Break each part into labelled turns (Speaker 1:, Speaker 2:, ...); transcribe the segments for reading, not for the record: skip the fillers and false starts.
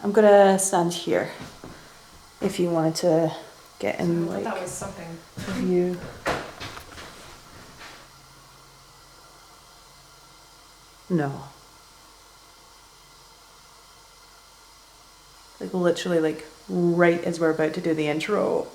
Speaker 1: I'm gonna stand here if you wanted to get in like
Speaker 2: that was something.
Speaker 1: view. No. Like literally like right as we're about to do the intro.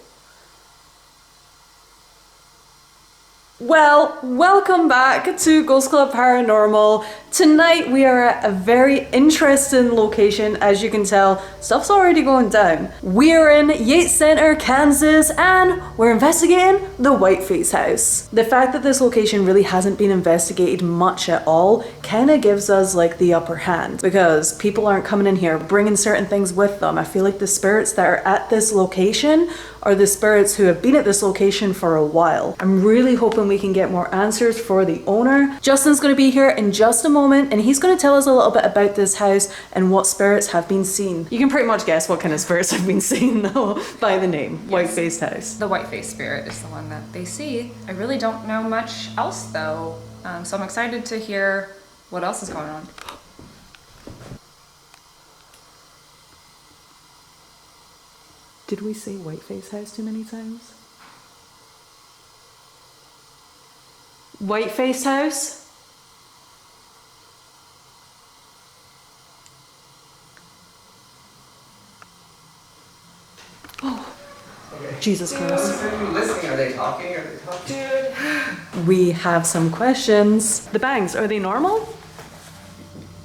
Speaker 1: Well, welcome back to Ghost Club Paranormal. Tonight we are at a very interesting location. As you can tell, stuff's already going down. We're in Yates Center, Kansas, and we're investigating the Whiteface house. The fact that this location really hasn't been investigated much at all kind of gives us like the upper hand, because people aren't coming in here bringing certain things with them. I feel like the spirits that are at this location are the spirits who have been at this location for a while. I'm really hoping we can get more answers for the owner. Justin's going to be here in just a moment, and he's going to tell us a little bit about this house and what spirits have been seen. You can pretty much guess what kind of spirits have been seen though by the name, yes. Whiteface house.
Speaker 2: The Whiteface spirit is the one that they see. I really don't know much else though, so I'm excited to hear what else is going on.
Speaker 1: Did we say Whiteface house too many times? Whiteface house? Oh, okay. Jesus Christ.
Speaker 3: Listening? Are they talking? Dude.
Speaker 1: We have some questions. The bangs, are they normal?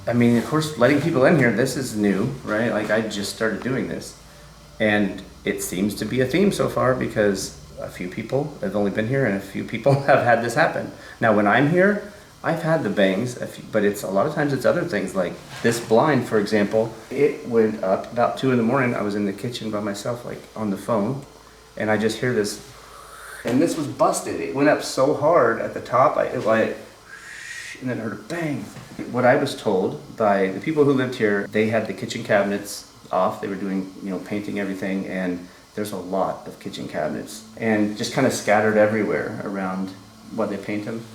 Speaker 3: I mean, of course, letting people in here, this is new, right? Like, I just started doing this. And it seems to be a theme so far because a few people have only been here and a few people have had this happen. Now, when I'm here, I've had the bangs, but it's a lot of times it's other things like this blind, for example. It went up about 2 a.m. I was in the kitchen by myself, like on the phone, and I just hear this, and this was busted. It went up so hard at the top, and then I heard a bang. What I was told by the people who lived here, they had the kitchen cabinets off. They were doing, painting everything, and there's a lot of kitchen cabinets and just kind of scattered everywhere around what they paint them.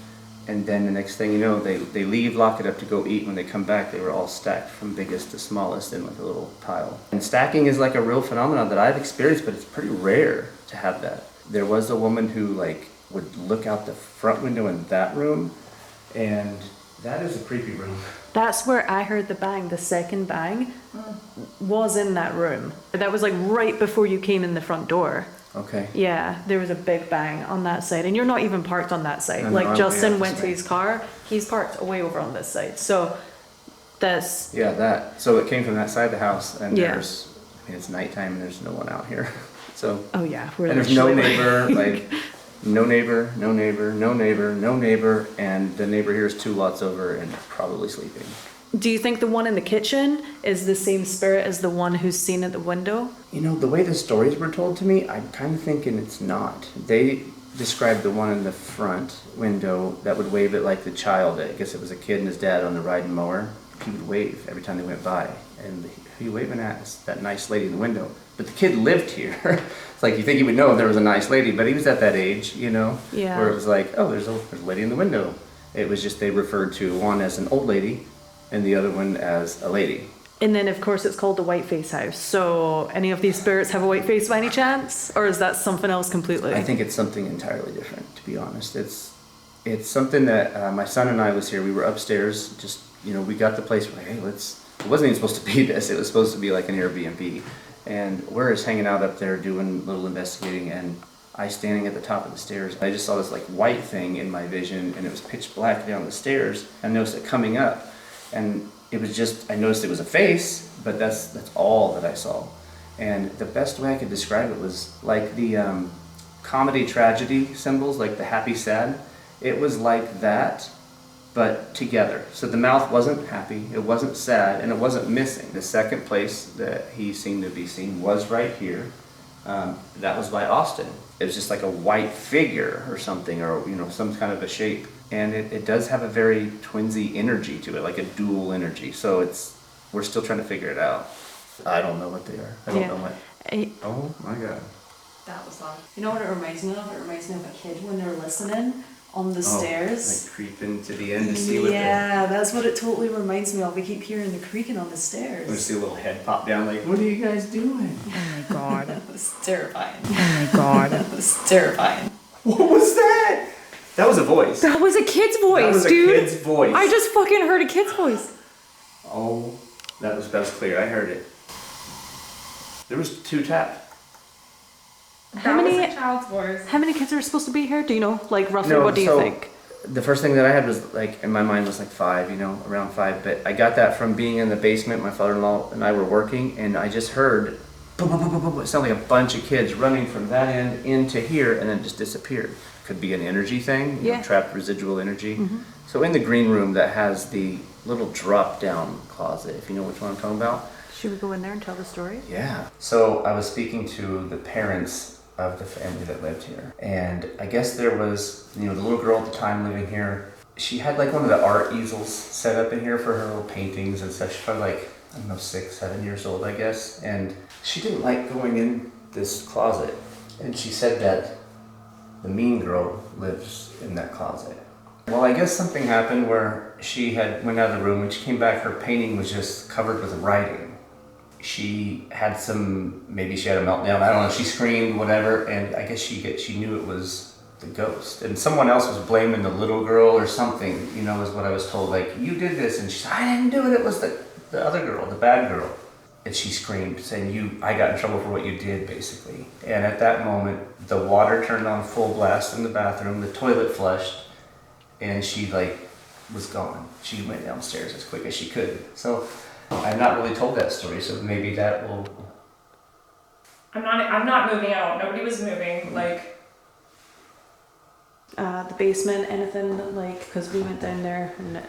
Speaker 3: And then the next thing you know, they leave, lock it up to go eat. When they come back, they were all stacked from biggest to smallest in like a little pile. And stacking is like a real phenomenon that I've experienced, but it's pretty rare to have that. There was a woman who would look out the front window in that room, and that is a creepy room.
Speaker 1: That's where I heard the bang. The second bang was in that room. That was like right before you came in the front door.
Speaker 3: Okay.
Speaker 1: Yeah, there was a big bang on that side, and you're not even parked on that side.
Speaker 3: No,
Speaker 1: Justin went to his car, he's parked way over on this side. So that's...
Speaker 3: Yeah, that. So it came from that side of the house, and
Speaker 1: yeah.
Speaker 3: It's nighttime and there's no one out here. So.
Speaker 1: Oh yeah.
Speaker 3: And there's no neighbor, no neighbor, no neighbor, no neighbor, no neighbor, and the neighbor here is 2 lots over and probably sleeping.
Speaker 1: Do you think the one in the kitchen is the same spirit as the one who's seen at the window?
Speaker 3: The way the stories were told to me, I'm kind of thinking it's not. They described the one in the front window that would wave at like the child. I guess it was a kid and his dad on the riding mower. He would wave every time they went by. And who you waving at is that nice lady in the window. But the kid lived here. It's like you think he would know if there was a nice lady, but he was at that age,
Speaker 1: Yeah.
Speaker 3: where it was like, oh, there's a lady in the window. It was just they referred to one as an old lady and the other one as a lady.
Speaker 1: And then of course it's called the Whiteface house. So any of these spirits have a white face by any chance? Or is that something else completely?
Speaker 3: I think it's something entirely different, to be honest. It's something that my son and I was here. We were upstairs, just, we got the place, we're like, hey, it wasn't even supposed to be this. It was supposed to be like an Airbnb. And we're just hanging out up there doing a little investigating, and I standing at the top of the stairs. I just saw this white thing in my vision, and it was pitch black down the stairs. I noticed it coming up, and it was just, I noticed it was a face, but that's all that I saw. And the best way I could describe it was like the comedy tragedy symbols, like the happy sad. It was like that, but together. So the mouth wasn't happy, it wasn't sad, and it wasn't missing. The second place that he seemed to be seen was right here. That was by Austin. It was just like a white figure or something, or some kind of a shape. And it does have a very twinsy energy to it, like a dual energy. So we're still trying to figure it out. I don't know what they are. I don't know what. Oh my God.
Speaker 2: That was loud.
Speaker 1: You know what it reminds me of? It reminds me of a kid when they're listening on the stairs.
Speaker 3: Like creeping to the end to see what
Speaker 1: Yeah, that's what it totally reminds me of. We keep hearing the creaking on the stairs.
Speaker 3: We see a little head pop down like, what are you guys doing?
Speaker 2: Oh my god.
Speaker 1: It's terrifying.
Speaker 2: Oh my god.
Speaker 1: It's terrifying.
Speaker 3: What was that? That was a voice.
Speaker 2: That was a kid's voice,
Speaker 3: That was
Speaker 2: dude.
Speaker 3: a kid's voice.
Speaker 2: I just fucking heard a kid's voice.
Speaker 3: Oh, that was clear. I heard it. There was 2 taps.
Speaker 1: How many
Speaker 2: was a child's voice.
Speaker 1: How many kids are supposed to be here? Do you know? Like roughly, what do you think?
Speaker 3: The first thing that I had was like, in my mind was like 5, you know, around 5. But I got that from being in the basement. My father-in-law and I were working, and I just heard, boom, boom, boom, boom, boom. It sounded like a bunch of kids running from that end into here, and then just disappeared. Could be an energy thing, you know, trapped residual energy. Mm-hmm. So in the green room that has the little drop-down closet, if you know which one I'm talking about.
Speaker 1: Should we go in there and tell the story?
Speaker 3: Yeah. So I was speaking to the parents of the family that lived here. And I guess there was, you know, the little girl at the time living here, she had like one of the art easels set up in here for her little paintings and stuff. She's probably like, I don't know, 6, 7 years old, I guess. And she didn't like going in this closet. And she said that the mean girl lives in that closet. Well, I guess something happened where she had went out of the room. When she came back, her painting was just covered with writing. She had maybe she had a meltdown, I don't know, she screamed, whatever, and I guess she knew it was the ghost. And someone else was blaming the little girl or something, you know, is what I was told, like, you did this, and she said, I didn't do it, it was the other girl, the bad girl. And she screamed, saying, I got in trouble for what you did, basically. And at that moment, the water turned on full blast in the bathroom, the toilet flushed, and she, like, was gone. She went downstairs as quick as she could. So I've not really told that story, so maybe that will...
Speaker 2: I'm not moving out. Nobody was moving, like...
Speaker 1: The basement, anything, like, because we went down there and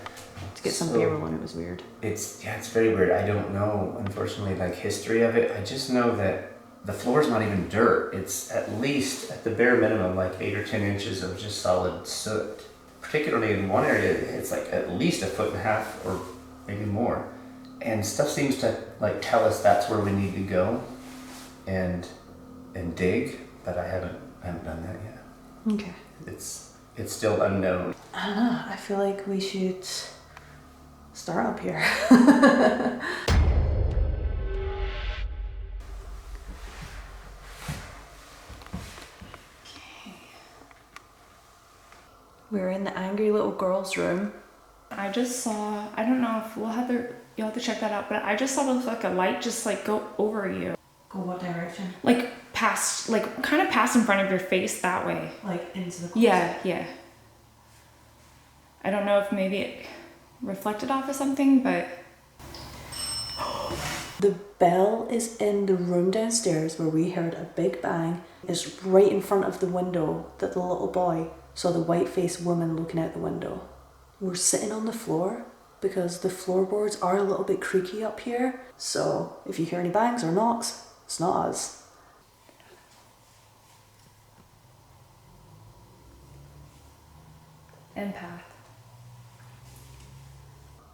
Speaker 1: to get some beer when it was weird.
Speaker 3: It's very weird. I don't know, unfortunately, like, history of it. I just know that the floor's not even dirt. It's at least, at the bare minimum, like 8 or 10 inches of just solid soot. Particularly in one area, it's like at least 1.5 feet or maybe more. And stuff seems to like tell us that's where we need to go and dig, but I haven't done that yet.
Speaker 1: Okay.
Speaker 3: It's still unknown.
Speaker 1: I don't know. I feel like we should start up here. We're in the angry little girl's room.
Speaker 2: I just saw, I don't know if you'll have to check that out, but I just saw like a light just like go over you.
Speaker 1: Go what direction?
Speaker 2: Like past, like kind of pass in front of your face that way.
Speaker 1: Like into the closet?
Speaker 2: Yeah. I don't know if maybe it reflected off of something, but...
Speaker 1: The bell is in the room downstairs where we heard a big bang. It's right in front of the window that the little boy saw the white-faced woman looking out the window. We're sitting on the floor because the floorboards are a little bit creaky up here. So if you hear any bangs or knocks, it's not us.
Speaker 2: Empath.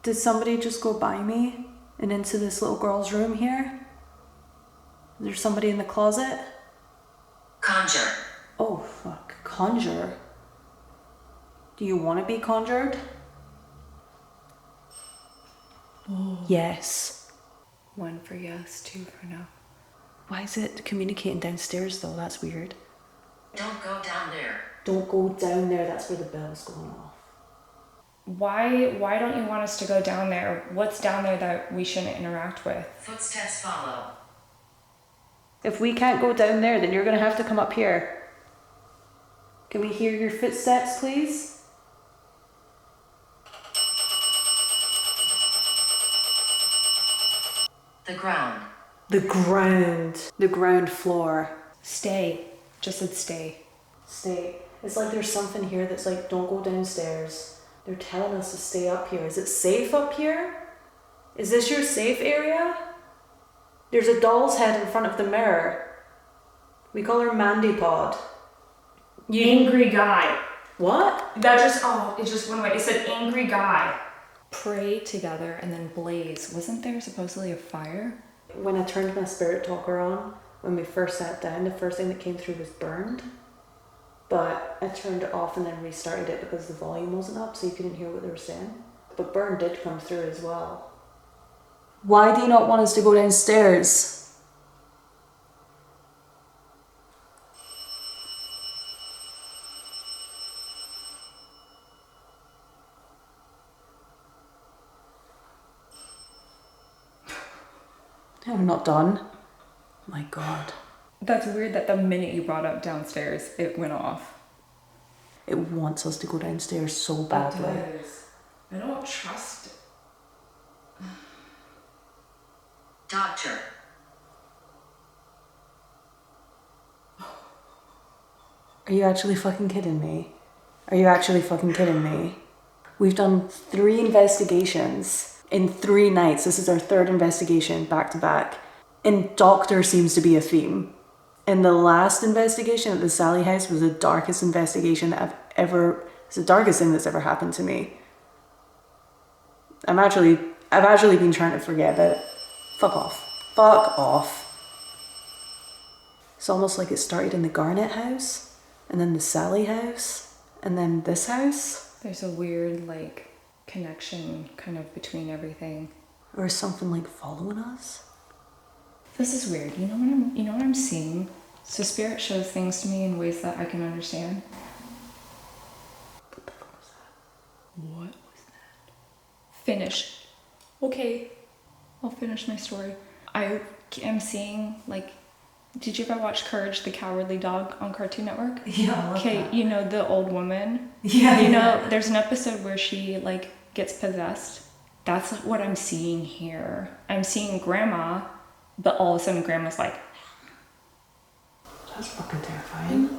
Speaker 1: Did somebody just go by me and into this little girl's room here? Is there somebody in the closet?
Speaker 4: Conjure.
Speaker 1: Oh fuck, conjure. Do you want to be conjured? Oh. Yes.
Speaker 2: 1 for yes, 2 for no.
Speaker 1: Why is it communicating downstairs though? That's weird.
Speaker 4: Don't go down there.
Speaker 1: Don't go down there, that's where the bell's going off.
Speaker 2: Why don't you want us to go down there? What's down there that we shouldn't interact with?
Speaker 4: Footsteps follow.
Speaker 1: If we can't go down there, then you're gonna have to come up here. Can we hear your footsteps, please?
Speaker 4: The ground.
Speaker 1: The ground. The ground floor.
Speaker 2: Stay. Just said stay.
Speaker 1: Stay. It's like there's something here that's like, don't go downstairs. They're telling us to stay up here. Is it safe up here? Is this your safe area? There's a doll's head in front of the mirror. We call her Mandy Pod.
Speaker 2: Angry guy.
Speaker 1: What?
Speaker 2: It just went away. It said angry guy. Pray together and then blaze. Wasn't there supposedly a fire?
Speaker 1: When I turned my spirit talker on, when we first sat down, the first thing that came through was burned. but I turned it off and then restarted it because the volume wasn't up, so you couldn't hear what they were saying. But Burn did come through as well. Why do you not want us to go downstairs? I'm not done. My God.
Speaker 2: That's weird that the minute you brought up downstairs, it went off.
Speaker 1: It wants us to go downstairs so badly.
Speaker 2: It does. I don't trust it.
Speaker 4: Doctor.
Speaker 1: Are you actually fucking kidding me? Are you actually fucking kidding me? We've done 3 investigations in 3 nights. This is our 3rd investigation back to back. And doctor seems to be a theme. And the last investigation at the Sally house was the darkest investigation that it's the darkest thing that's ever happened to me. I've actually been trying to forget about it. Fuck off. Fuck off. It's almost like it started in the Garnet house, and then the Sally house, and then this house.
Speaker 2: There's a weird, like, connection kind of between everything.
Speaker 1: Or is something like following us?
Speaker 2: This is weird. You know what I'm seeing? So spirit shows things to me in ways that I can understand.
Speaker 1: What the fuck was that?
Speaker 2: What was that? Finish. Okay. I'll finish my story. I am seeing, like, did you ever watch Courage the Cowardly Dog on Cartoon Network?
Speaker 1: Yeah.
Speaker 2: Okay, you know the old woman?
Speaker 1: Yeah.
Speaker 2: You know, there's an episode where she, like, gets possessed. That's what I'm seeing here. I'm seeing Grandma, but all of a sudden Grandma's like...
Speaker 1: That's fucking terrifying.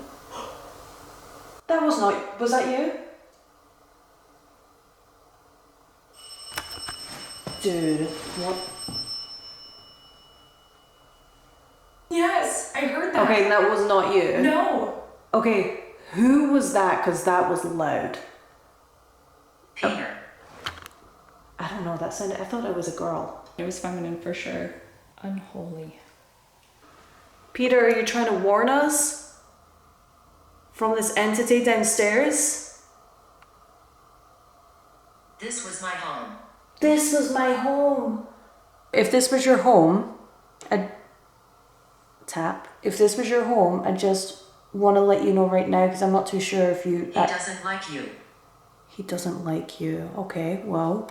Speaker 1: That was not... Was that you? Dude, what?
Speaker 2: Yes, I heard that.
Speaker 1: Okay, that was not you.
Speaker 2: No.
Speaker 1: Okay, who was that? Because that was loud.
Speaker 4: Peter.
Speaker 1: I don't know, that sounded... I thought it was a girl.
Speaker 2: It was feminine for sure. Unholy.
Speaker 1: Peter, are you trying to warn us from this entity downstairs?
Speaker 4: This was my home.
Speaker 1: This was my home. If this was your home, I'd tap. If this was your home, I just want to let you know right now because I'm not too sure if you...
Speaker 4: He doesn't like you.
Speaker 1: He doesn't like you. Okay, well,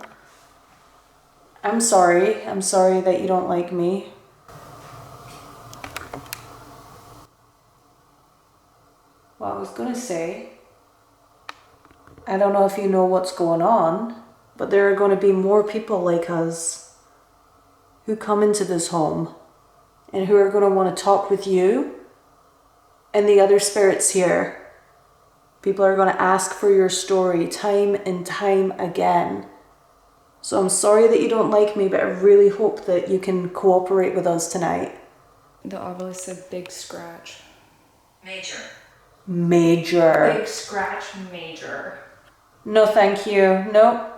Speaker 1: I'm sorry. I'm sorry that you don't like me. Well, I was gonna say, I don't know if you know what's going on, but there are going to be more people like us who come into this home and who are going to want to talk with you and the other spirits here. People are going to ask for your story time and time again. So I'm sorry that you don't like me, but I really hope that you can cooperate with us tonight.
Speaker 2: The obelisk said big scratch.
Speaker 4: Major.
Speaker 1: Major.
Speaker 2: Big scratch major.
Speaker 1: No, thank you. Nope.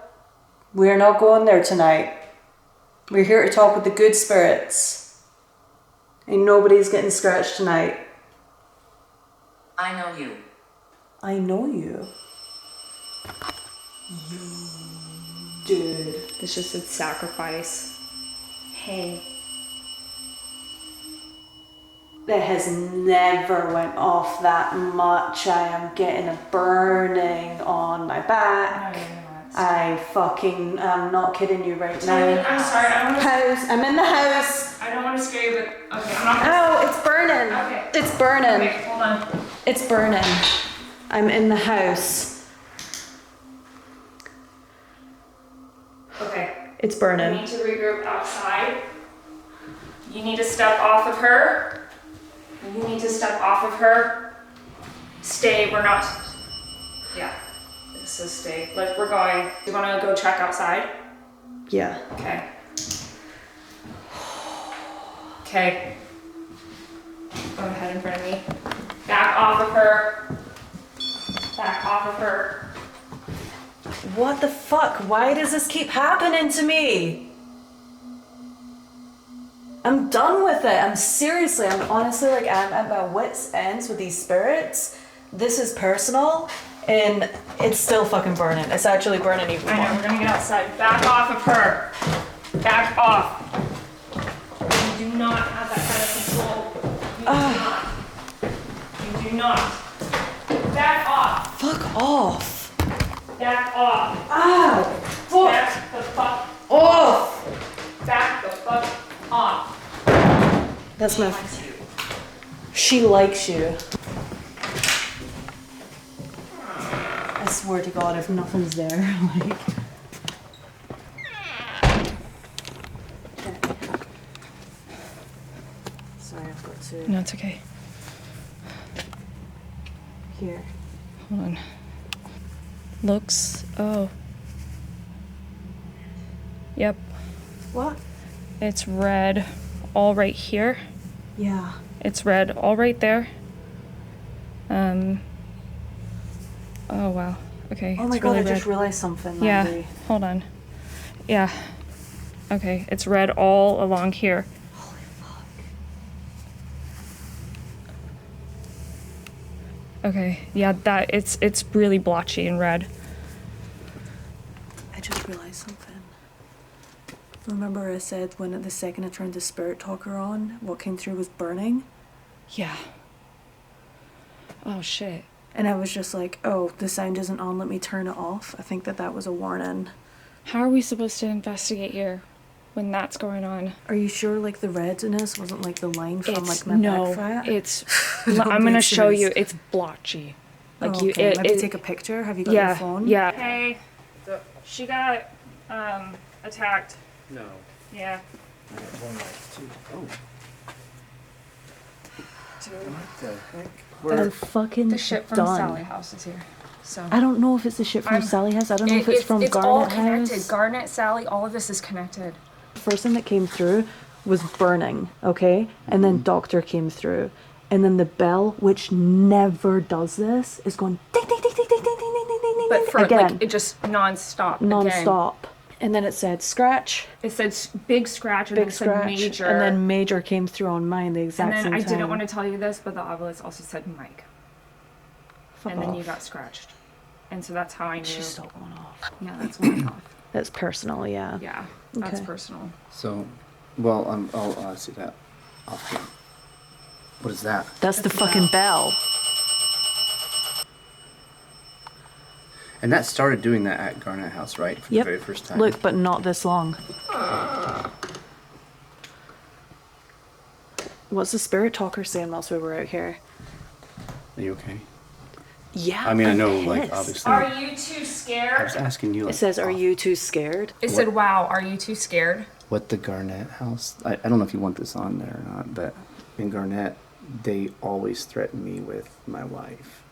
Speaker 1: We're not going there tonight. We're here to talk with the good spirits. And nobody's getting scratched tonight.
Speaker 4: I know you.
Speaker 1: I know you. Dude.
Speaker 2: This just said sacrifice. Hang.
Speaker 1: It has never went off that much. I am getting a burning on my back. I fucking am not kidding you right now.
Speaker 2: I'm sorry, I don't want to...
Speaker 1: House. I'm in the house.
Speaker 2: I don't want to scare you, but... Okay, I'm not gonna...
Speaker 1: Oh, it's burning.
Speaker 2: Okay.
Speaker 1: It's burning.
Speaker 2: Okay, hold on.
Speaker 1: It's burning. I'm in the house.
Speaker 2: Okay.
Speaker 1: It's
Speaker 2: You
Speaker 1: burning.
Speaker 2: need to regroup outside. You need to step off of her. You need to step off of her. Stay, we're not... Yeah. This is stay. Like, we're going. You want to go check outside?
Speaker 1: Yeah.
Speaker 2: Okay. Okay. Go ahead in front of me. Back off of her. Back off of her.
Speaker 1: What the fuck? Why does this keep happening to me? I'm done with it. I'm honestly, like, I'm at my wits' ends with these spirits. this is personal, and it's still fucking burning. It's actually burning even more.
Speaker 2: I know, we're gonna get outside. Back off of her. Back off. You do not have that kind of control. You do not. Back off.
Speaker 1: Fuck off.
Speaker 2: Back off.
Speaker 1: Ow. Fuck.
Speaker 2: Back the fuck
Speaker 1: Off.
Speaker 2: Back the fuck off.
Speaker 1: That's my... She likes you. I swear to God, if nothing's there, like... Sorry, I've got to...
Speaker 2: No, it's okay.
Speaker 1: Here.
Speaker 2: Hold on. Looks. Oh. Yep.
Speaker 1: What?
Speaker 2: It's red all right here.
Speaker 1: Yeah.
Speaker 2: It's red all right there. Oh wow. Okay.
Speaker 1: Oh my
Speaker 2: it's
Speaker 1: God,
Speaker 2: really
Speaker 1: I
Speaker 2: red.
Speaker 1: just realized something,
Speaker 2: Yeah.
Speaker 1: Mandy.
Speaker 2: Hold on. Yeah. Okay. It's red all along here.
Speaker 1: Holy fuck.
Speaker 2: Okay. Yeah. That it's really blotchy and red.
Speaker 1: I just realized something. Remember I said when the second I turned the spirit talker on, what came through was burning?
Speaker 2: Yeah. Oh shit.
Speaker 1: And I was just like, oh, the sound isn't on, let me turn it off. I think that was a warning.
Speaker 2: How are we supposed to investigate here when that's going on?
Speaker 1: Are you sure like the redness wasn't like the line from
Speaker 2: It's
Speaker 1: like my
Speaker 2: no.
Speaker 1: back fat?
Speaker 2: It's.
Speaker 1: Don't
Speaker 2: I'm gonna
Speaker 1: think
Speaker 2: show
Speaker 1: it is.
Speaker 2: you. It's blotchy. Like
Speaker 1: Oh,
Speaker 2: you.
Speaker 1: okay. Maybe take a picture. Have you got your phone?
Speaker 2: Yeah. Hey, she got attacked.
Speaker 3: No.
Speaker 2: Yeah.
Speaker 3: I got one like two. Oh. What the heck?
Speaker 1: They're fucking
Speaker 2: The shit from
Speaker 1: done.
Speaker 2: Sally House is here. So.
Speaker 1: I don't know if it's the shit from Sally House. I don't know if it's from
Speaker 2: it's all
Speaker 1: Garnet
Speaker 2: connected.
Speaker 1: House.
Speaker 2: Garnet, Sally, all of this is connected.
Speaker 1: The first thing that came through was burning, okay? And then Doctor came through. And then the bell, which never does this, is going ding ding ding ding ding ding ding ding ding ding
Speaker 2: But for
Speaker 1: again.
Speaker 2: like it just non-stop. Again.
Speaker 1: Non-stop. And then it said scratch,
Speaker 2: It said big scratch and
Speaker 1: big
Speaker 2: then it said
Speaker 1: scratch,
Speaker 2: major.
Speaker 1: and then major came through on mine the exact
Speaker 2: and
Speaker 1: same
Speaker 2: then
Speaker 1: time.
Speaker 2: I didn't want to tell you this, but the obelisk also said Mike.
Speaker 1: Fuck
Speaker 2: and then
Speaker 1: off.
Speaker 2: you got scratched. And so that's how I knew.
Speaker 1: She's still going off.
Speaker 2: Yeah, that's going off.
Speaker 1: That's personal, yeah.
Speaker 2: Yeah, that's
Speaker 1: Okay.
Speaker 2: personal.
Speaker 3: So, well, I'll see that off camera. What is that?
Speaker 1: That's the fucking bell.
Speaker 3: And that started doing that at Garnet House, right? For
Speaker 1: Yep.
Speaker 3: the very first time.
Speaker 1: Look, but not this long. What's the spirit talker saying whilst we were out here?
Speaker 3: Are you okay?
Speaker 1: Yeah.
Speaker 3: I mean, I
Speaker 1: I'm
Speaker 3: know, like,
Speaker 1: pissed.
Speaker 3: obviously.
Speaker 2: Are you too
Speaker 3: I was
Speaker 2: scared?
Speaker 3: asking you. Like,
Speaker 1: It says, "Are you too scared?"
Speaker 2: It said, wow, are you too scared?
Speaker 3: what the Garnet House? I don't know if you want this on there or not, but in Garnet, they always threaten me with my wife.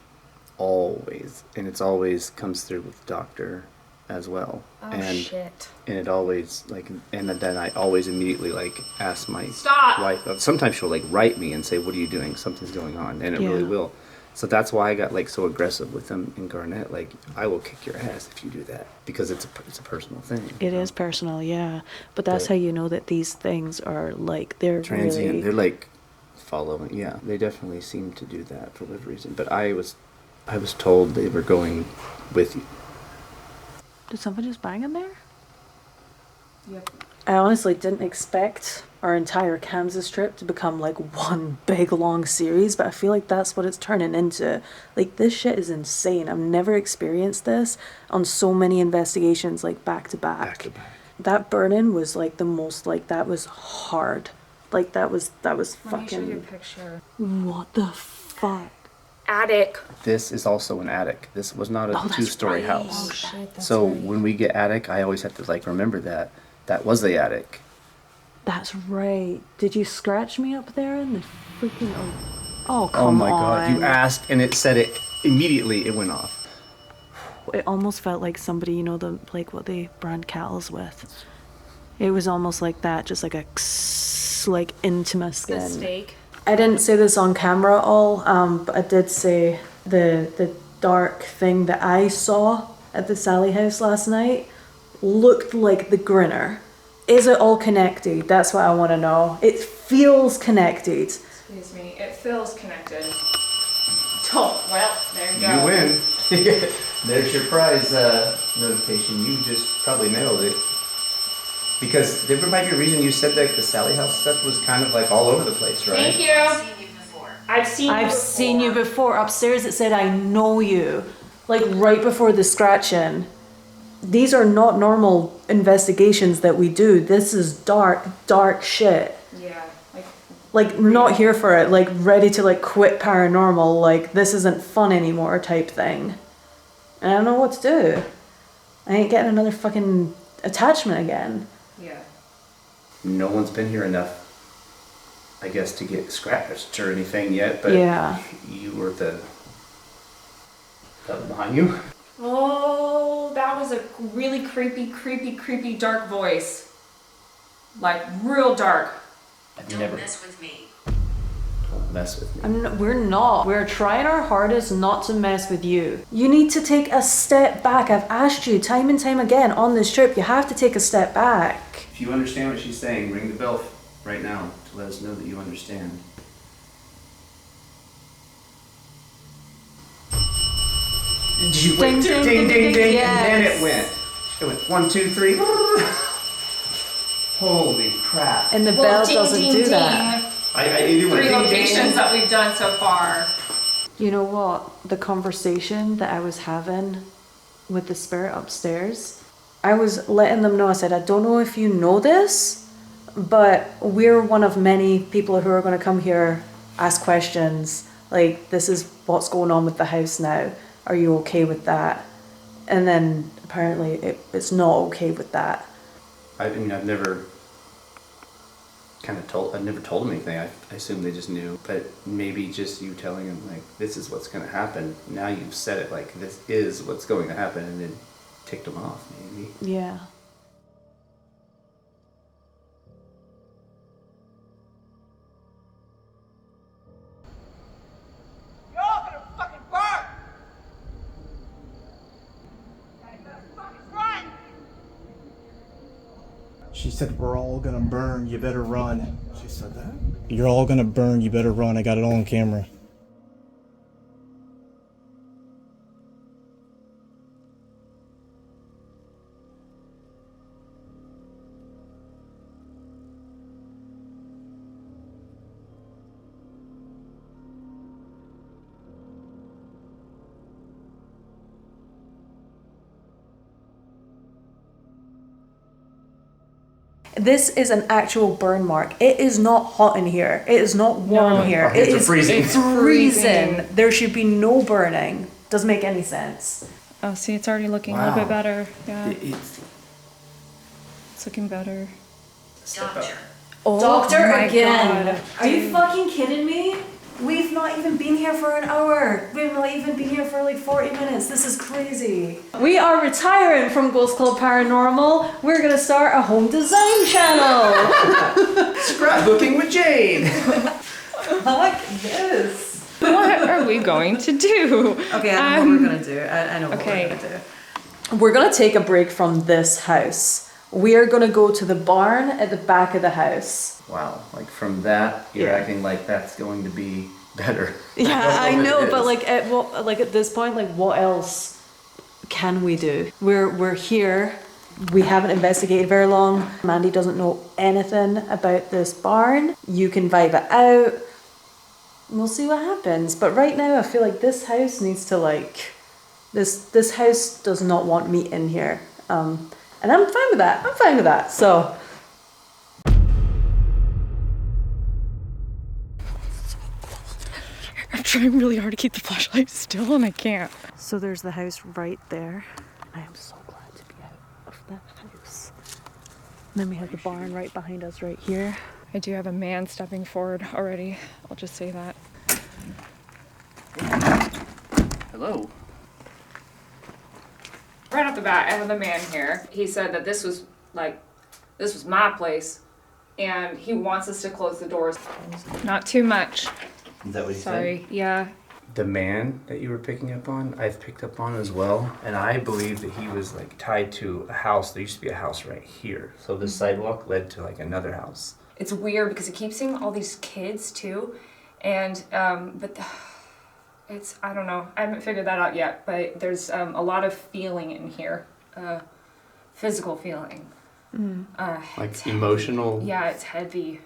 Speaker 3: Always, and it's always comes through with doctor as well.
Speaker 2: Oh,
Speaker 3: and
Speaker 2: shit.
Speaker 3: and it always like, and then I always immediately like ask my
Speaker 2: Stop.
Speaker 3: wife. Sometimes she'll like write me and say, "What are you doing? Something's going on," and it really
Speaker 1: Yeah.
Speaker 3: will. So that's why I got like so aggressive with them in Garnet. Like, I will kick your ass if you do that, because it's a personal thing.
Speaker 1: It is personal, yeah. But that's
Speaker 3: But-
Speaker 1: how you know that these things are like they're
Speaker 3: Transient.
Speaker 1: really.
Speaker 3: They're like following. Yeah, they definitely seem to do that for whatever reason. But I was told they were going with you.
Speaker 1: Did somebody just bang in there?
Speaker 2: Yep.
Speaker 1: I honestly didn't expect our entire Kansas trip to become like one big long series, but I feel like that's what it's turning into. Like, this shit is insane. I've never experienced this on so many investigations, like back to back.
Speaker 3: Back to back.
Speaker 1: That burn-in was like the most, like, that was hard. Like, that was
Speaker 2: Let me show you a
Speaker 1: fucking.
Speaker 2: picture.
Speaker 1: What the fuck?
Speaker 2: Attic.
Speaker 3: This is also an attic. This was not a
Speaker 1: Oh, that's
Speaker 3: two-story
Speaker 1: right.
Speaker 3: house.
Speaker 2: Oh shit, that's
Speaker 3: So
Speaker 2: right.
Speaker 3: when we get attic, I always have to like remember that was the attic.
Speaker 1: That's right. Did you scratch me up there in the freaking? Oh, come
Speaker 3: Oh
Speaker 1: on.
Speaker 3: my god! You asked, and it said it immediately. It went off.
Speaker 1: It almost felt like somebody, you know, the like what they brand cows with. It was almost like that, just like a like into my
Speaker 2: The
Speaker 1: skin.
Speaker 2: steak.
Speaker 1: I didn't say this on camera at all, but I did say the dark thing that I saw at the Sally house last night looked like the grinner. Is it all connected? That's what I want to know. It feels connected.
Speaker 2: Excuse me. It feels connected. Oh, well, there you go.
Speaker 3: You win. There's your prize notification. You just probably nailed it. Because there might be a reason you said that the Sally House stuff was kind of like all over the place, right?
Speaker 2: Thank you.
Speaker 4: I've seen you before.
Speaker 2: I've
Speaker 1: seen you before. Upstairs it said, I know you. Like right before the scratching. These are not normal investigations that we do. This is dark, dark shit.
Speaker 2: Yeah,
Speaker 1: Like not here for it, like ready to like quit paranormal, like this isn't fun anymore type thing. And I don't know what to do. I ain't getting another fucking attachment again.
Speaker 2: yeah.
Speaker 3: No one's been here enough, I guess, to get scratched or anything yet, but
Speaker 1: Yeah.
Speaker 3: you were the behind you.
Speaker 2: Oh, that was a really creepy, dark voice. Like, real dark.
Speaker 3: I've
Speaker 4: Don't
Speaker 3: never
Speaker 4: mess with me.
Speaker 3: don't mess with me.
Speaker 1: We're not. We're trying our hardest not to mess with you. You need to take a step back. I've asked you time and time again on this trip, you have to take a step back.
Speaker 3: If you understand what she's saying, ring the bell right now to let us know that you understand. Did you
Speaker 1: Ding,
Speaker 3: went
Speaker 1: ding,
Speaker 3: ding,
Speaker 1: ding,
Speaker 3: ding,
Speaker 1: ding,
Speaker 3: and then
Speaker 1: yes.
Speaker 3: it went. It went 1, 2, 3. Holy crap!
Speaker 1: And the
Speaker 2: Well,
Speaker 1: bell
Speaker 2: ding,
Speaker 1: doesn't
Speaker 2: ding,
Speaker 1: do
Speaker 2: ding.
Speaker 1: that.
Speaker 3: It went
Speaker 2: 3
Speaker 3: ding,
Speaker 2: locations
Speaker 3: ding.
Speaker 2: that we've done so far.
Speaker 1: You know what? The conversation that I was having with the spirit upstairs, I was letting them know, I said, I don't know if you know this, but we're one of many people who are going to come here, ask questions. Like, this is what's going on with the house now. Are you okay with that? And then apparently it's not okay with that.
Speaker 3: I mean, I've never told them anything. I assume they just knew, but maybe just you telling them like, this is what's going to happen. Now you've said it like, this is what's going to happen, and then ticked them off maybe.
Speaker 1: Yeah.
Speaker 5: You're all gonna fucking burn! You better fucking run!
Speaker 6: She said, we're all gonna burn, you better run. She said that? You're all gonna burn, you better run. I got it all on camera.
Speaker 1: This is an actual burn mark. It is not hot in here. It is not warm
Speaker 2: No.
Speaker 1: here.
Speaker 3: Our hands
Speaker 1: It
Speaker 3: are
Speaker 1: is
Speaker 3: freezing.
Speaker 1: freezing. There should be no burning. Doesn't make any sense.
Speaker 2: Oh, see, it's already looking a
Speaker 3: Wow.
Speaker 2: little bit better. Yeah,
Speaker 3: It's
Speaker 2: it's looking better.
Speaker 3: step up.
Speaker 4: Doctor.
Speaker 2: Oh,
Speaker 1: Doctor
Speaker 2: my
Speaker 1: again.
Speaker 2: God.
Speaker 1: Are you fucking kidding me? We've not even been here for an hour. We've not even been here for like 40 minutes. This is crazy. We are retiring from Ghost Club Paranormal. We're gonna start a home design channel.
Speaker 3: Scrapbooking with Jade.
Speaker 1: Fuck this.
Speaker 2: What are we going to do?
Speaker 1: Okay, I know what we're gonna do. I know what
Speaker 2: okay.
Speaker 1: we're gonna do. We're gonna take a break from this house. We are gonna go to the barn at the back of the house.
Speaker 3: Wow, like from that, you're
Speaker 1: Yeah.
Speaker 3: acting like that's going to be better.
Speaker 1: Yeah, I
Speaker 3: don't
Speaker 1: know,
Speaker 3: what it
Speaker 1: but
Speaker 3: is.
Speaker 1: like at this point, like what else can we do? We're here. We haven't investigated very long. Mandy doesn't know anything about this barn. You can vibe it out. We'll see what happens. But right now, I feel like this house needs to like this house does not want me in here. And I'm fine with that. I'm fine with that. So.
Speaker 2: I'm trying really hard to keep the flashlight still and I can't.
Speaker 1: So there's the house right there. I am so glad to be out of that house. And then we have the barn right behind us right here.
Speaker 2: I do have a man stepping forward already. I'll just say that.
Speaker 3: Hello.
Speaker 2: Right off the bat, I have the man here. He said that this was my place, and he wants us to close the doors. Not too much.
Speaker 3: Is that what he
Speaker 2: Sorry. Yeah.
Speaker 3: The man that you were picking up on, I've picked up on as well. And I believe that he was like tied to a house. There used to be a house right here. So the sidewalk led to like another house.
Speaker 2: It's weird because he keeps seeing all these kids too, and but I don't know. I haven't figured that out yet, but there's a lot of feeling in here. Physical feeling.
Speaker 3: Like emotional.
Speaker 2: Yeah, it's heavy.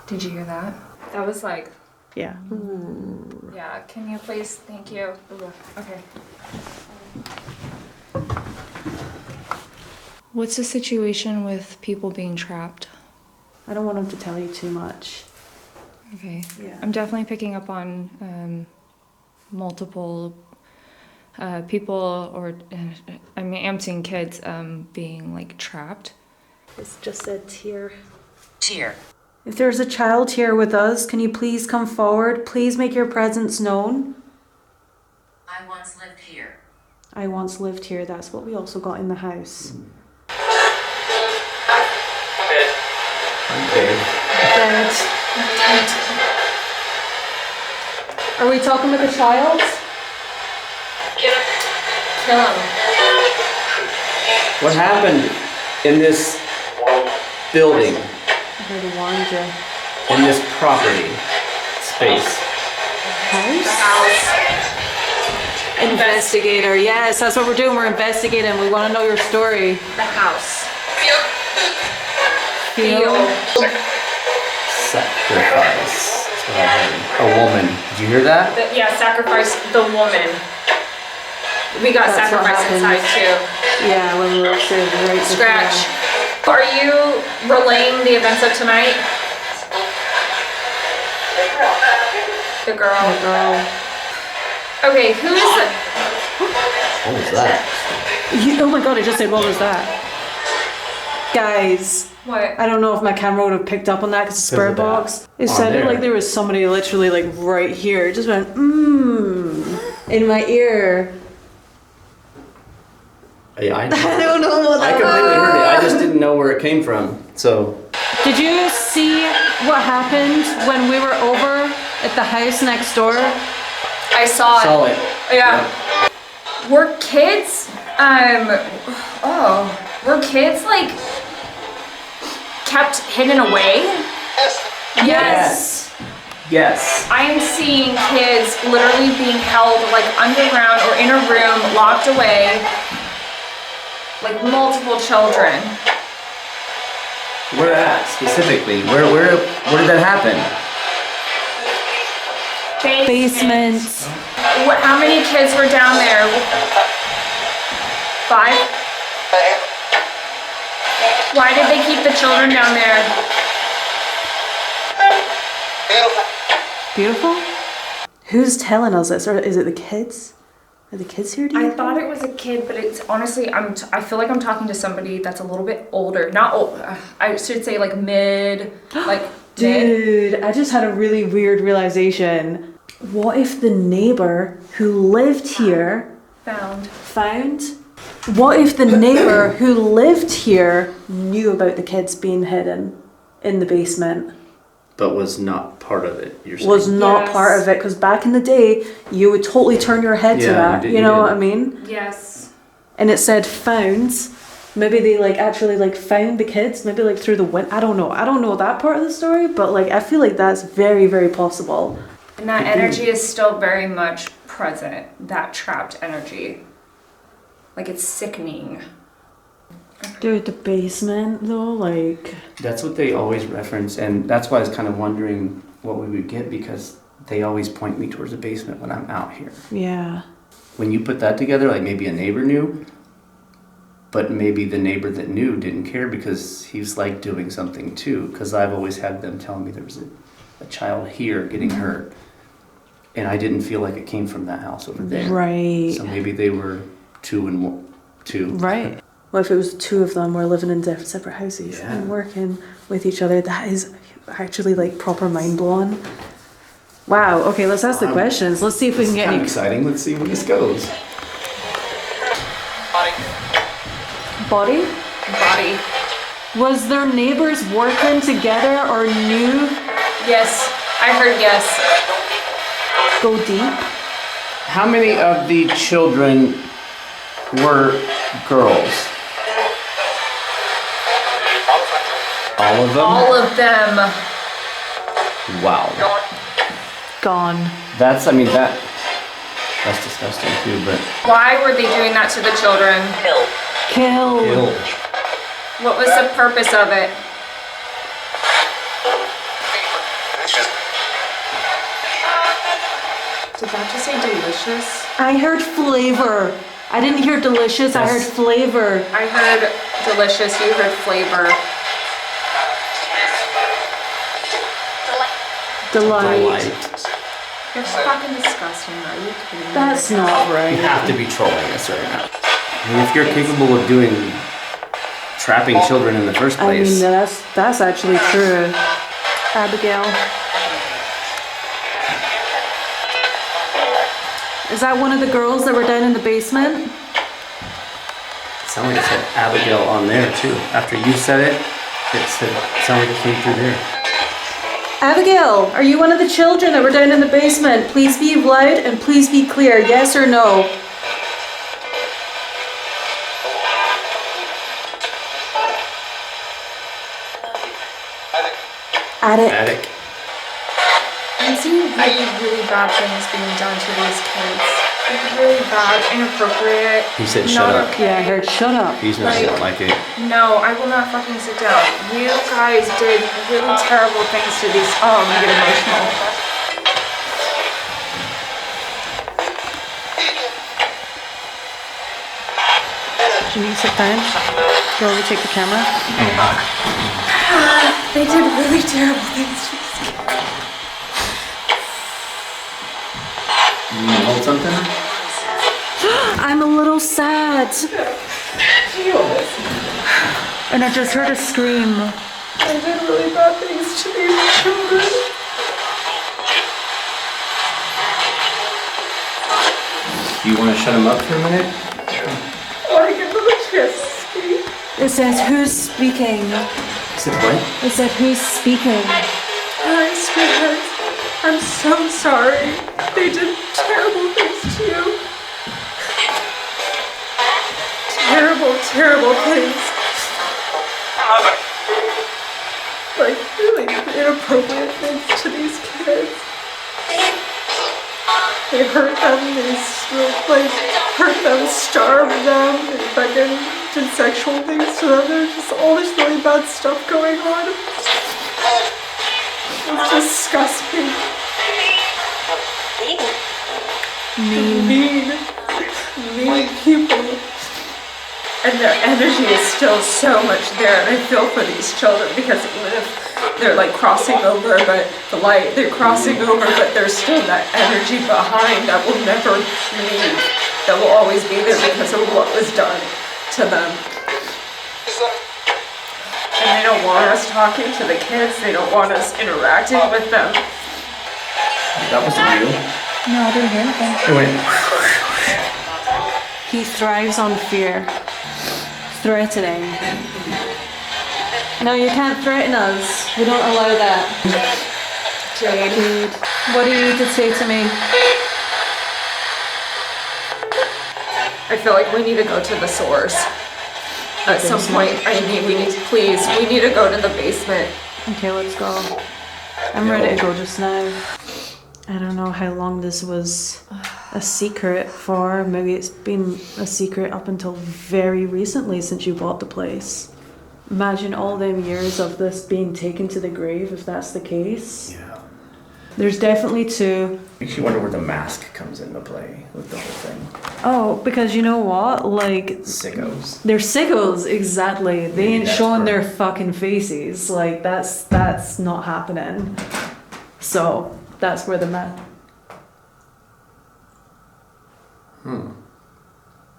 Speaker 2: Did you hear that? That was like,
Speaker 1: Yeah.
Speaker 2: yeah, can you please? Thank you. Ooh, okay. What's the situation with people being trapped?
Speaker 1: I don't want him to tell you too much.
Speaker 2: Okay.
Speaker 1: Yeah.
Speaker 2: I'm definitely picking up on multiple people, or I'm seeing kids being like trapped.
Speaker 1: It's just said tier.
Speaker 4: Tier.
Speaker 1: If there's a child here with us, can you please come forward? Please make your presence known.
Speaker 4: I once lived here.
Speaker 1: I once lived here. That's what we also got in the house.
Speaker 3: Okay.
Speaker 1: Dead. Are we talking with the child?
Speaker 2: Kill him.
Speaker 3: What happened in this building,
Speaker 1: I heard a wander.
Speaker 3: in this property space?
Speaker 1: House? Investigator. Yes, that's what we're doing. We're investigating. We want to know your story.
Speaker 2: The house.
Speaker 1: Feel.
Speaker 3: Sacrifice. That's what I heard. A woman. Did you hear that?
Speaker 2: Yeah, sacrifice the woman. We got
Speaker 1: That's what
Speaker 2: sacrifice
Speaker 1: happens.
Speaker 2: inside too.
Speaker 1: Yeah, when we were upstairs, right.
Speaker 2: Scratch. Are you relaying the events of tonight? The girl.
Speaker 1: The girl.
Speaker 2: Okay, who is it?
Speaker 3: What was that?
Speaker 1: Oh my god, I just said, what was that? Guys,
Speaker 2: What?
Speaker 1: I don't know if my camera would have picked up on that because it's spirit
Speaker 3: of that.
Speaker 1: box. It
Speaker 3: Oh,
Speaker 1: sounded
Speaker 3: there.
Speaker 1: like there was somebody literally like right here. It just went, in my ear.
Speaker 3: I
Speaker 1: don't know what
Speaker 3: I completely heard it. I just didn't know where it came from. So
Speaker 1: Did you see what happened when we were over at the house next door?
Speaker 2: I saw it.
Speaker 3: saw it.
Speaker 2: Yeah. Were kids, were kids like kept hidden away?
Speaker 3: Yes. Yes.
Speaker 2: I am seeing kids literally being held like underground or in a room, locked away, like multiple children.
Speaker 3: Where at specifically? Where did that happen?
Speaker 1: Basement.
Speaker 2: How many kids were down there? 5? Why did they keep the children down there?
Speaker 1: Beautiful? Who's telling us this? Or is it the kids? Are the kids here? Do you
Speaker 2: I
Speaker 1: think?
Speaker 2: thought it was a kid, but it's honestly, I feel like I'm talking to somebody that's a little bit older. Not old, I should say like mid, like mid.
Speaker 1: Dude, I just had a really weird realization. What if the neighbor who lived here found? What if the neighbor who lived here knew about the kids being hidden in the basement?
Speaker 3: But was not part of it. You're saying.
Speaker 1: Was not
Speaker 2: Yes.
Speaker 1: part of it, because back in the day, you would totally turn your head to
Speaker 3: Yeah,
Speaker 1: that.
Speaker 3: you
Speaker 1: You
Speaker 3: did,
Speaker 1: know
Speaker 3: you
Speaker 1: what
Speaker 3: did.
Speaker 1: I mean?
Speaker 2: Yes.
Speaker 1: And it said found. Maybe they like actually like found the kids. Maybe like through the wind. I don't know. I don't know that part of the story, but like I feel like that's very, very possible.
Speaker 2: And that energy is still very much present, that trapped energy. Like it's sickening.
Speaker 1: Dude, the basement though, like.
Speaker 3: That's what they always reference, and that's why I was kind of wondering what we would get, because they always point me towards the basement when I'm out here.
Speaker 1: Yeah.
Speaker 3: When you put that together, like maybe a neighbor knew, but maybe the neighbor that knew didn't care because he's like doing something too. Because I've always had them tell me there was a child here getting hurt, and I didn't feel like it came from that house over there.
Speaker 1: Right.
Speaker 3: So maybe they were two.
Speaker 1: Right. What if it was two of them were living in separate houses
Speaker 3: Yeah.
Speaker 1: and working with each other? That is actually like proper mind blowing. Wow. Okay, let's ask the questions. Let's see if we can get
Speaker 3: Kind of
Speaker 1: any
Speaker 3: exciting. Let's see where this goes.
Speaker 1: body.
Speaker 2: Body.
Speaker 1: Was their neighbors working together or knew?
Speaker 2: Yes. I heard yes.
Speaker 1: Go deep.
Speaker 3: How many of the children were girls? All of them?
Speaker 2: All of them.
Speaker 3: Wow.
Speaker 1: Gone.
Speaker 3: That's disgusting too, but
Speaker 2: Why were they doing that to the children?
Speaker 1: Kill.
Speaker 3: ill.
Speaker 2: What was the purpose of it? Did that just say delicious?
Speaker 1: I heard flavor. I didn't hear delicious, I heard
Speaker 3: Yes.
Speaker 1: flavor.
Speaker 2: I heard delicious, you heard flavor.
Speaker 1: Delight.
Speaker 2: You're fucking disgusting, are you kidding me?
Speaker 1: That's not
Speaker 3: You
Speaker 1: right.
Speaker 3: have to be trolling us right now. I mean, if you're capable of doing trapping children in the first
Speaker 1: I mean,
Speaker 3: place,
Speaker 1: that's actually true. Abigail. Is that one of the girls that were down in the basement?
Speaker 3: it sounded like it said Abigail on there too. After you said it, it sounded like it came through there.
Speaker 1: Abigail, are you one of the children that were down in the basement? Please be loud and please be clear, yes or no? Attic.
Speaker 3: Attic.
Speaker 2: I'm seeing really, really bad things being done to these kids. Like really bad, inappropriate.
Speaker 3: He said,
Speaker 2: not
Speaker 3: "Shut up."
Speaker 2: okay.
Speaker 1: Yeah, I heard shut up.
Speaker 3: He's not
Speaker 2: Like-
Speaker 3: like it.
Speaker 2: No, I will not fucking sit down. You guys did really terrible things to these. Oh, I'm gonna get emotional.
Speaker 1: Can you sit down? Go over, take the camera.
Speaker 2: They did really terrible things to these kids.
Speaker 3: You need to hold something?
Speaker 1: I'm a little sad. And I just heard a scream.
Speaker 2: They did really bad things to these children.
Speaker 3: Do you want to shut him up for a minute?
Speaker 2: I want to give them a chance to speak.
Speaker 1: It says who's speaking.
Speaker 3: He said what?
Speaker 1: It said who's speaking.
Speaker 2: Hi, sweetheart. I'm so sorry. They did terrible things to you. Terrible, terrible things. Like, really inappropriate things to these kids. They hurt them, they hurt them, starved them, they fucking did sexual things to them. There's just all this really bad stuff going on. It's disgusting. Mean people. And their energy is still so much there, and I feel for these children because even if they're like crossing over, but the light, they're crossing over, but there's still that energy behind that will never leave, that will always be there because of what was done to them. And they don't want us talking to the kids, they don't want us interacting with them.
Speaker 3: That wasn't you.
Speaker 1: No, I didn't hear anything.
Speaker 3: It went.
Speaker 1: He thrives on fear. Threatening. No, you can't threaten us. We don't allow that.
Speaker 2: Jade,
Speaker 1: What do you need to say to me?
Speaker 2: I feel like we need to go to the source. At some point, we need to go to the basement.
Speaker 1: Okay, let's go. I'm ready to go just now. I don't know how long this was a secret for. Maybe it's been a secret up until very recently since you bought the place. Imagine all them years of this being taken to the grave if that's the case.
Speaker 3: Yeah.
Speaker 1: There's definitely two.
Speaker 3: Makes you wonder where the mask comes into play with the whole thing.
Speaker 1: Oh, because you know what? Like,
Speaker 3: Sickos.
Speaker 1: they're sickos, exactly. They ain't
Speaker 3: that's
Speaker 1: showing
Speaker 3: where-
Speaker 1: their fucking faces. Like, that's not happening. So, that's where the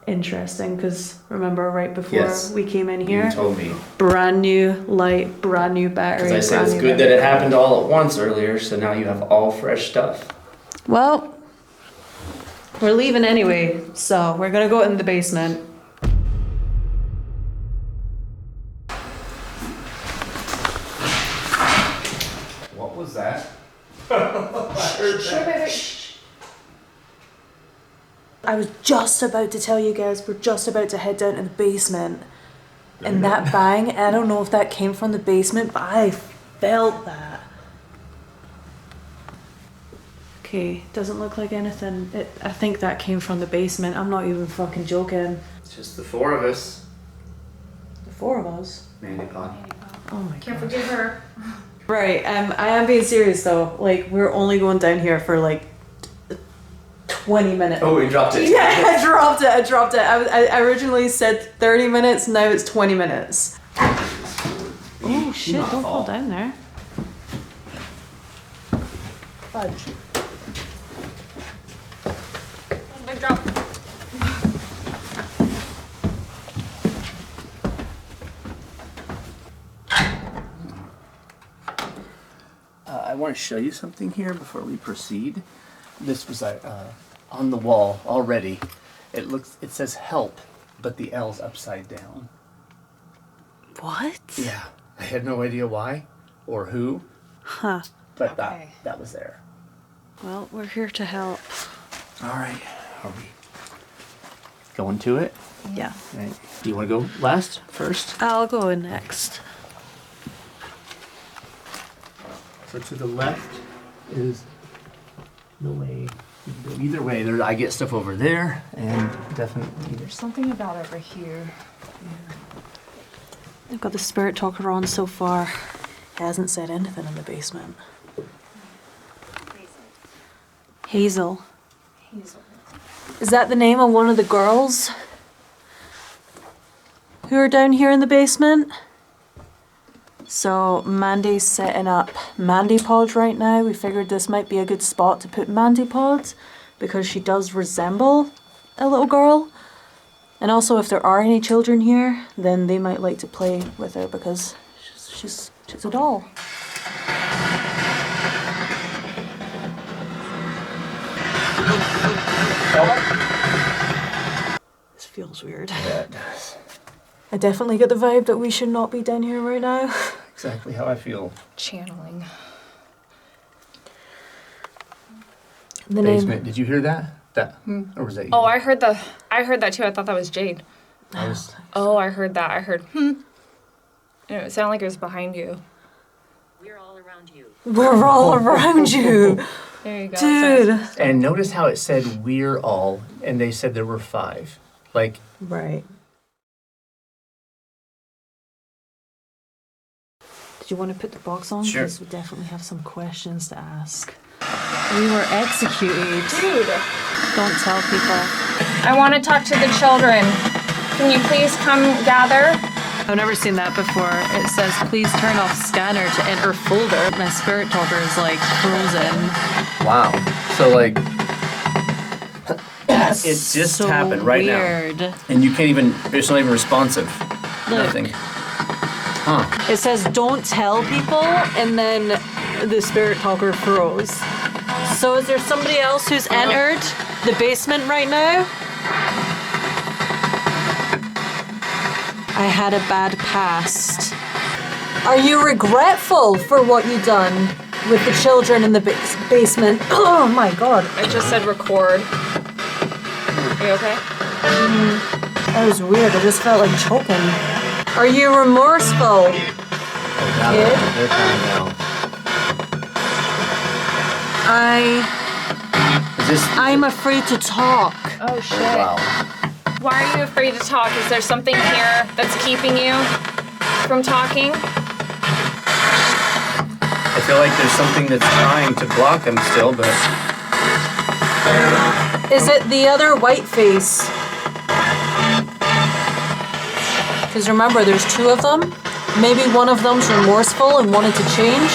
Speaker 1: Interesting, because remember right before
Speaker 3: Yes.
Speaker 1: we came in
Speaker 3: You
Speaker 1: here?
Speaker 3: told me.
Speaker 1: Brand new light, brand new battery.
Speaker 3: Because I said
Speaker 1: brand
Speaker 3: it's
Speaker 1: new
Speaker 3: good that it
Speaker 1: everything.
Speaker 3: happened all at once earlier, so now you have all fresh stuff.
Speaker 1: Well, we're leaving anyway, so we're gonna go in the basement.
Speaker 3: What was that?
Speaker 1: I was just about to tell you guys, we're just about to head down to the basement. And that bang, I don't know if that came from the basement, but I felt that. Okay, doesn't look like anything. I think that came from the basement. I'm not even fucking joking.
Speaker 3: It's just the four of us.
Speaker 1: The four of us?
Speaker 3: Mandy Pod.
Speaker 1: Oh my
Speaker 2: Can't
Speaker 1: god.
Speaker 2: forgive her.
Speaker 1: Right, I am being serious though. Like, we're only going down here for like 20 minutes.
Speaker 3: Oh, we dropped it.
Speaker 1: Yeah, I dropped it. I originally said 30 minutes, now it's 20 minutes. Oh shit, don't fall down there. Fudge.
Speaker 2: Big drop.
Speaker 3: I want to show you something here before we proceed. This was on the wall already. It says help, but the L's upside down.
Speaker 1: What?
Speaker 3: Yeah, I had no idea why or who,
Speaker 1: Huh.
Speaker 3: but
Speaker 2: Okay.
Speaker 3: that was there.
Speaker 1: Well, we're here to help.
Speaker 3: All right, are we going to it?
Speaker 1: Yeah.
Speaker 3: Right. Do you want to go last, first?
Speaker 1: I'll go in next.
Speaker 3: So to the left is the way. You can go either way. I get stuff over there, and definitely
Speaker 2: There's something about over here.
Speaker 1: I've got the spirit talker on so far. He hasn't said anything in the basement. Hazel.
Speaker 2: Hazel.
Speaker 1: Is that the name of one of the girls who are down here in the basement? So Mandy's setting up Mandy Pod right now. We figured this might be a good spot to put Mandy Pod because she does resemble a little girl. And also if there are any children here, then they might like to play with her because she's a doll. This feels weird.
Speaker 3: Yeah, it does.
Speaker 1: I definitely get the vibe that we should not be down here right now.
Speaker 3: Exactly how I feel.
Speaker 2: Channeling.
Speaker 1: The
Speaker 3: Basement. Did you hear that? Or was that you?
Speaker 2: Oh, I heard that too. I thought that was Jade.
Speaker 3: I was-
Speaker 2: Oh, I heard that. I heard And it sounded like it was behind you.
Speaker 4: We're all around you.
Speaker 1: We're all around you.
Speaker 2: There you go.
Speaker 1: Dude.
Speaker 3: And notice how it said we're all, and they said there were 5. Like,
Speaker 1: Right. Did you want to put the box on?
Speaker 3: Sure.
Speaker 1: Because we definitely have some questions to ask. We were executed.
Speaker 2: Dude,
Speaker 1: Don't tell people.
Speaker 2: I want to talk to the children. Can you please come gather?
Speaker 1: I've never seen that before. It says, please turn off scanner to enter folder. My spirit talker is like frozen.
Speaker 3: wow. So, like, it just
Speaker 1: So
Speaker 3: happened right
Speaker 1: weird.
Speaker 3: now. And you can't even, it's not even responsive.
Speaker 1: Look.
Speaker 3: Nothing. Huh.
Speaker 1: It says, don't tell people, and then the spirit talker froze. So is there somebody else who's entered the basement right now? I had a bad past. Are you regretful for what you done with the children in the basement? Oh my god.
Speaker 2: It just said record. Are you okay?
Speaker 1: That was weird. I just felt like choking. Are you remorseful?
Speaker 3: Now
Speaker 1: Kid?
Speaker 3: they're calm now.
Speaker 1: I'm afraid to talk.
Speaker 2: Oh shit.
Speaker 3: Wow.
Speaker 2: Why are you afraid to talk? Is there something here that's keeping you from talking?
Speaker 3: I feel like there's something that's trying to block them still, but
Speaker 1: Is it the other Whiteface? Because remember, there's 2 of them. Maybe one of them's remorseful and wanted to change.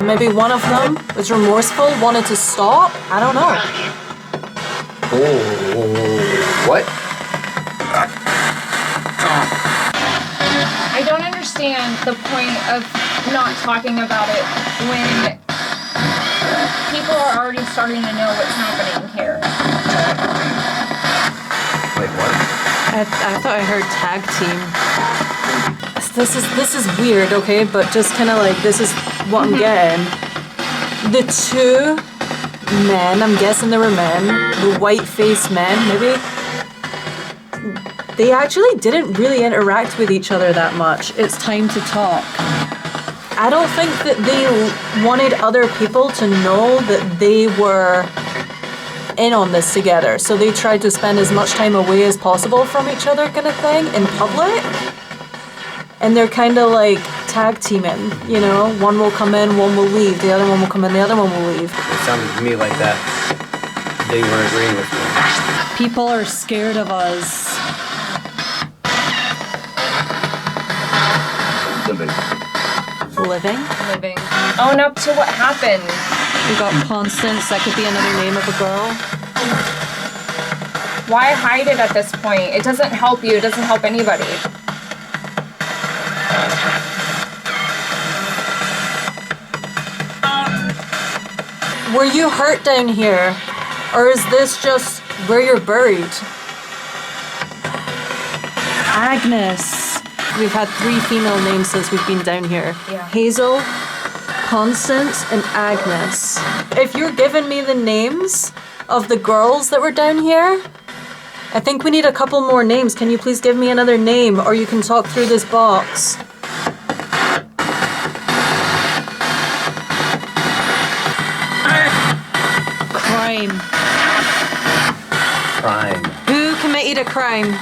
Speaker 1: Maybe one of them was remorseful, wanted to stop. I don't know.
Speaker 3: oh, what?
Speaker 2: I don't understand the point of not talking about it when people are already starting to know what's happening here.
Speaker 3: Wait, what?
Speaker 1: I thought I heard tag team. This is weird, okay? But just kind of like, this is what I'm getting. The 2 men, I'm guessing they were men, the white-faced men, maybe, they actually didn't really interact with each other that much. It's time to talk. I don't think that they wanted other people to know that they were in on this together. So they tried to spend as much time away as possible from each other kind of thing in public. And they're kind of like tag teaming, you know? One will come in, one will leave. The other one will come in, the other one will leave.
Speaker 3: It sounded to me like that. They weren't agreeing with me.
Speaker 1: People are scared of us. Living?
Speaker 2: Living. Own up to what happened.
Speaker 1: We got Constance, that could be another name of a girl.
Speaker 2: Why hide it at this point? It doesn't help you. It doesn't help anybody.
Speaker 1: Were you hurt down here? Or is this just where you're buried? Agnes. We've had 3 female names since we've been down here.
Speaker 2: Yeah.
Speaker 1: Hazel, Constance, and Agnes. If you're giving me the names of the girls that were down here, I think we need a couple more names. Can you please give me another name, or you can talk through this box? Crime.
Speaker 3: Crime.
Speaker 1: Who committed a crime?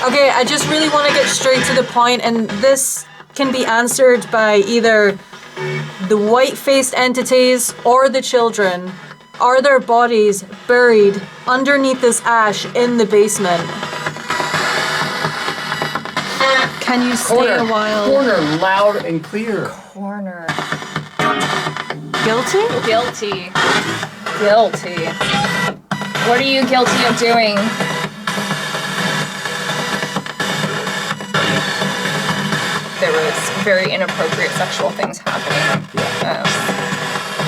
Speaker 1: Okay, I just really want to get straight to the point, and this can be answered by either the white-faced entities or the children. Are their bodies buried underneath this ash in the basement? Can you stay a while?
Speaker 3: Corner, loud and clear.
Speaker 2: Corner.
Speaker 1: Guilty?
Speaker 2: Guilty. Guilty. What are you guilty of doing? There was very inappropriate sexual things happening.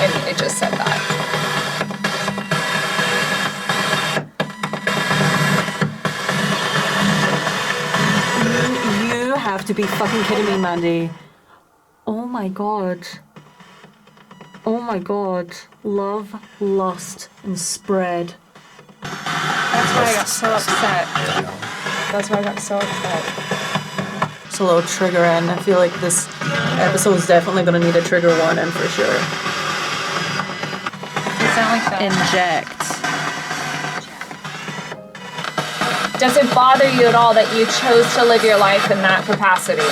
Speaker 2: And it just said that.
Speaker 1: You have to be fucking kidding me, Mandy. Oh my god. Oh my god. Love, lust, and spread.
Speaker 2: That's why I got so upset. That's why I got so upset.
Speaker 1: It's a little trigger in. I feel like this episode is definitely going to need a trigger warning for sure.
Speaker 2: You sound like that.
Speaker 1: Inject.
Speaker 2: Does it bother you at all that you chose to live your life in that capacity?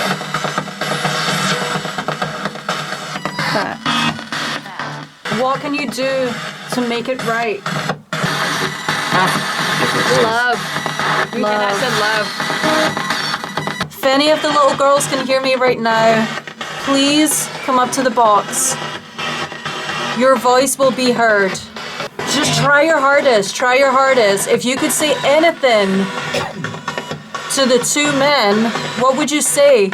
Speaker 1: What can you do to make it right?
Speaker 2: Love. I said love.
Speaker 1: If any of the little girls can hear me right now, please come up to the box. Your voice will be heard. Just try your hardest. Try your hardest. If you could say anything to the 2 men, what would you say?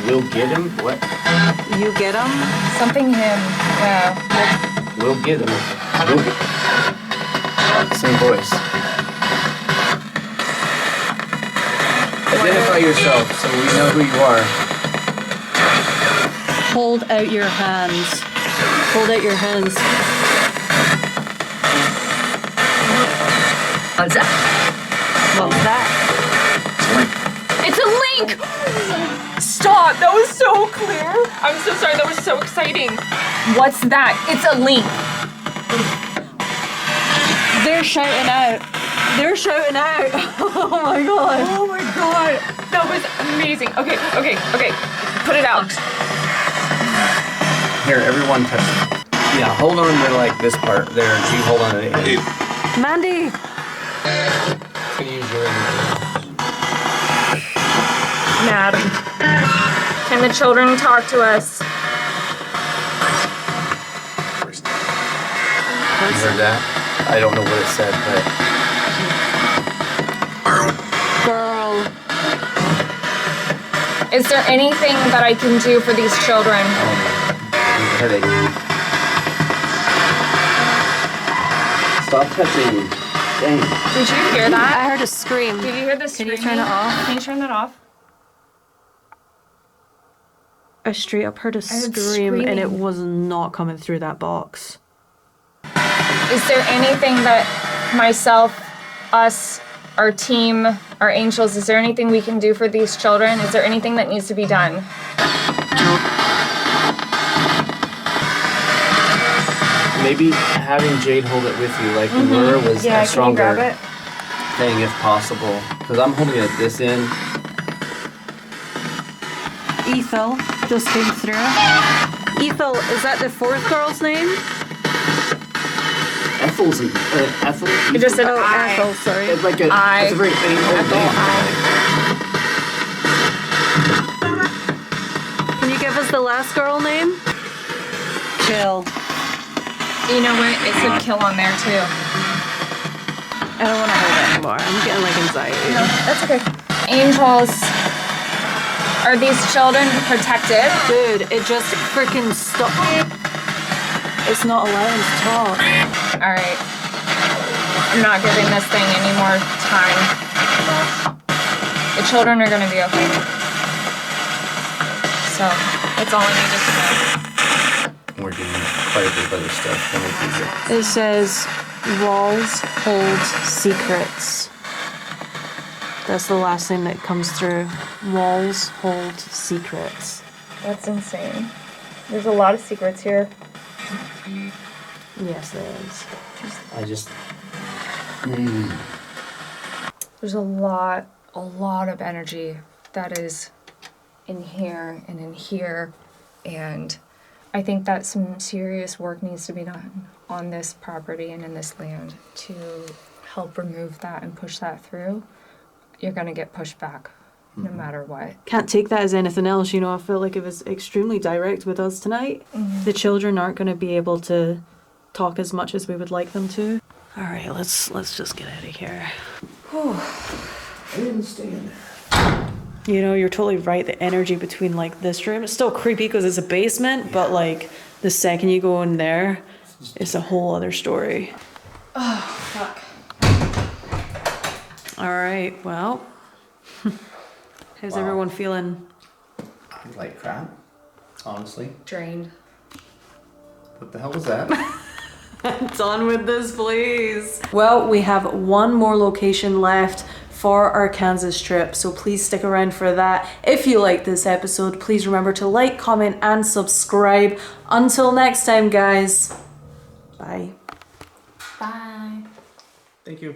Speaker 3: We'll get him? What?
Speaker 1: You get them?
Speaker 2: Something him. Yeah.
Speaker 3: We'll get him. We'll get Same voice. Identify yourself so we know who you are.
Speaker 1: Hold out your hands. Hold out your hands.
Speaker 4: What's that?
Speaker 1: What was that?
Speaker 2: It's a link! Stop! That was so clear. I'm so sorry. That was so exciting. What's that? It's a link.
Speaker 1: They're shouting out. They're shouting out. Oh my god.
Speaker 2: Oh my god. That was amazing. Okay. Put it out.
Speaker 3: Here, everyone touch it. Yeah, hold on to like this part there. You hold on to it.
Speaker 1: Mandy!
Speaker 3: Can you use your
Speaker 2: Mad. Can the children talk to us?
Speaker 3: You heard that? I don't know what it said, but...
Speaker 1: Girl.
Speaker 2: Is there anything that I can do for these children?
Speaker 3: Headache. Stop touching me. Dang.
Speaker 2: Did you hear that?
Speaker 1: I heard a scream.
Speaker 2: Did you hear the
Speaker 1: Can
Speaker 2: screaming?
Speaker 1: you turn it off?
Speaker 2: Can you turn that off?
Speaker 1: I straight up heard a
Speaker 2: heard
Speaker 1: scream and it
Speaker 2: screaming.
Speaker 1: was not coming through that box.
Speaker 2: Is there anything that myself, us, our team, our angels, is there anything we can do for these children? Is there anything that needs to be done?
Speaker 3: Maybe having Jade hold it with you like we were was
Speaker 2: Yeah,
Speaker 3: a stronger
Speaker 2: can you grab it?
Speaker 3: thing if possible. Because I'm holding it this end.
Speaker 1: Ethel just came through. Ethel, is that the fourth girl's name?
Speaker 3: Ethel's Ethel.
Speaker 2: It just said
Speaker 1: Oh,
Speaker 2: I.
Speaker 1: Ethel, sorry.
Speaker 3: It's like a.
Speaker 2: I.
Speaker 3: It's a very faint old
Speaker 2: Ethel,
Speaker 3: name.
Speaker 1: Can you give us the last girl name? Kill.
Speaker 2: You know what? It said kill on there too.
Speaker 1: I don't want to hold it anymore. I'm getting like anxiety.
Speaker 2: No, that's okay. Angels, are these children protected?
Speaker 1: Dude, it just freaking stopped. It's not allowing to talk.
Speaker 2: All right. I'm not giving this thing any more time. The children are going to be okay. So, that's all I needed to know.
Speaker 3: We're doing quite a bit of other stuff.
Speaker 1: It says walls hold secrets. That's the last thing that comes through. Walls hold secrets.
Speaker 2: That's insane. There's a lot of secrets here.
Speaker 1: Yes, there is.
Speaker 3: I just.
Speaker 2: There's a lot of energy that is in here and in here, and I think that some serious work needs to be done on this property and in this land to help remove that and push that through. You're gonna get pushed back no matter what.
Speaker 1: Can't take that as anything else, you know. I feel like it was extremely direct with us tonight. The children aren't going to be able to talk as much as we would like them to. All right, let's just get out of here.
Speaker 3: I didn't stay in there.
Speaker 1: You know, you're totally right. The energy between like this room, it's still creepy because it's a basement, but like the second you go in there, it's a whole other story.
Speaker 2: Oh, fuck.
Speaker 1: All right, well, how's
Speaker 3: Wow.
Speaker 1: everyone feeling?
Speaker 3: Like crap, honestly.
Speaker 2: Drained.
Speaker 3: What the hell was that?
Speaker 1: Done with this, please. Well, we have one more location left for our Kansas trip, so please stick around for that. If you like this episode, please remember to like, comment, and subscribe. Until next time, guys. Bye.
Speaker 2: Bye.
Speaker 3: Thank you.